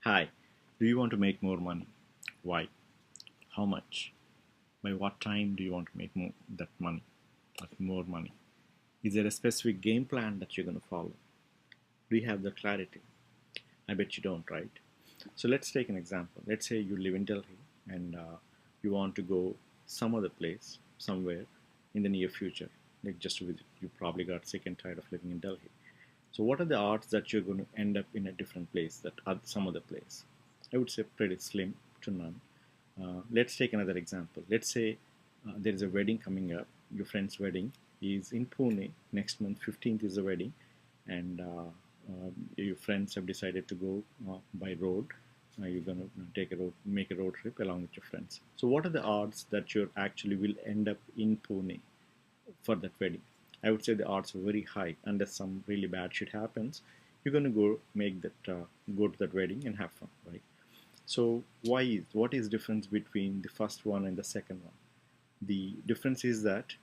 Hi, do you want to make more money? Why? How much? By what time do you want to make that money, more money? Is there a specific game plan that you're going to follow? Do you have the clarity? I bet you don't, right? So let's take an example. Let's say you live in Delhi and you want to go some other place, somewhere in the near future, like just to visit. You probably got sick and tired of living in Delhi. So what are the odds that you're going to end up in a different place, some other place? I would say pretty slim to none. Let's take another example. Let's say there is a wedding coming up. Your friend's wedding is in Pune next month. 15th is the wedding, and your friends have decided to go by road. You're gonna make a road trip along with your friends. So, what are the odds that you actually will end up in Pune for that wedding? I would say the odds are very high. Unless some really bad shit happens, you're gonna go to that wedding and have fun, right? So what is difference between the first one and the second one? The difference is that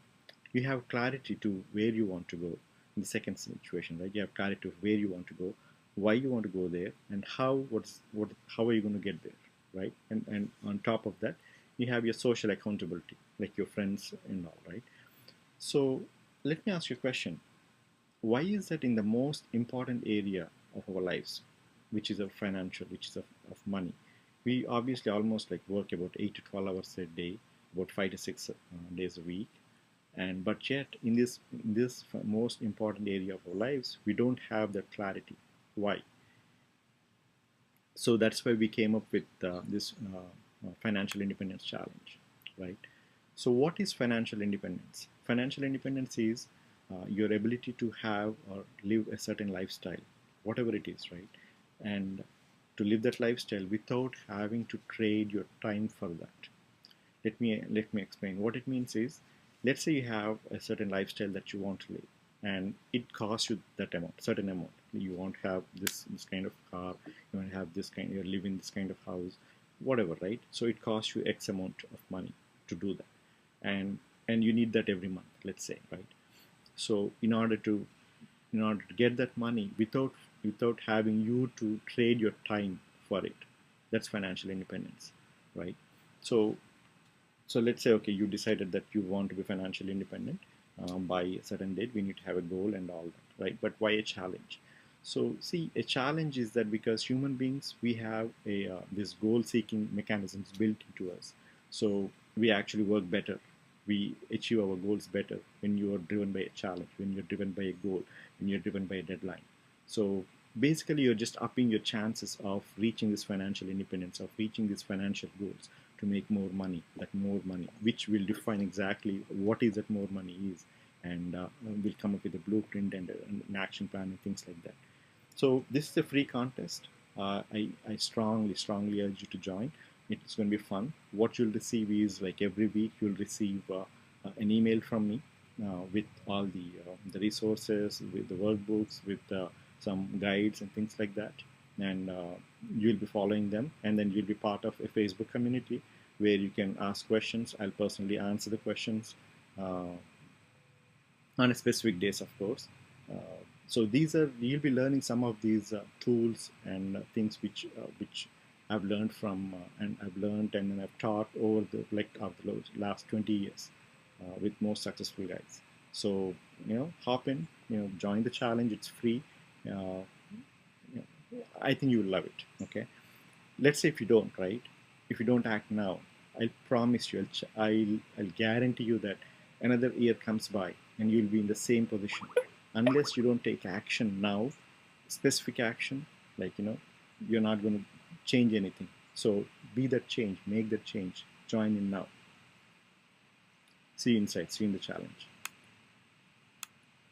you have clarity to where you want to go in the second situation, right? You have clarity of where you want to go, why you want to go there, and how are you going to get there, right? And on top of that, you have your social accountability, like your friends and all, right? So let me ask you a question. Why is that in the most important area of our lives, which is of financial, which is of money, we obviously almost like work about 8 to 12 hours a day, about 5 to 6 days a week, and but yet in this most important area of our lives we don't have that clarity. Why? So that's why we came up with this financial independence challenge, right? So what is financial independence? Financial independence is your ability to have or live a certain lifestyle, whatever it is, right? And to live that lifestyle without having to trade your time for that. Let me explain. What it means is, let's say you have a certain lifestyle that you want to live, and it costs you that amount, certain amount. You want to have this kind of car, you want to have this kind, you live in this kind of house, whatever, right? So it costs you X amount of money to do that, and you need that every month, let's say, right? So in order to get that money without having you to trade your time for it, that's financial independence, right? So so let's say, okay, you decided that you want to be financially independent by a certain date. We need to have a goal and all that, right? But why a challenge? So see, a challenge is that because human beings, we have a this goal-seeking mechanisms built into us. So we actually work better. We achieve our goals better when you are driven by a challenge, when you're driven by a goal, when you're driven by a deadline. So basically, you're just upping your chances of reaching this financial independence, of reaching these financial goals to make more money, that more money, which will define exactly what is that more money is, and we'll come up with a blueprint and an action plan and things like that. So this is a free contest. I strongly urge you to join. It's going to be fun. What you'll receive is, like, every week you'll receive an email from me with all the resources, with the workbooks, with some guides and things like that. And you'll be following them, and then you'll be part of a Facebook community where you can ask questions. I'll personally answer the questions on a specific days, of course. So these are, you'll be learning some of these tools and things which I've learned from and I've learned and I've taught over the last 20 years with most successful guys. So hop in, join the challenge. It's free. I think you will love it. Okay, let's say if you don't, right? If you don't act now, I'll promise you, I'll guarantee you that another year comes by and you'll be in the same position. Unless you don't take action now, specific action, like, you're not going to change anything. So be that change, make that change, join in now. See you inside, see you in the challenge.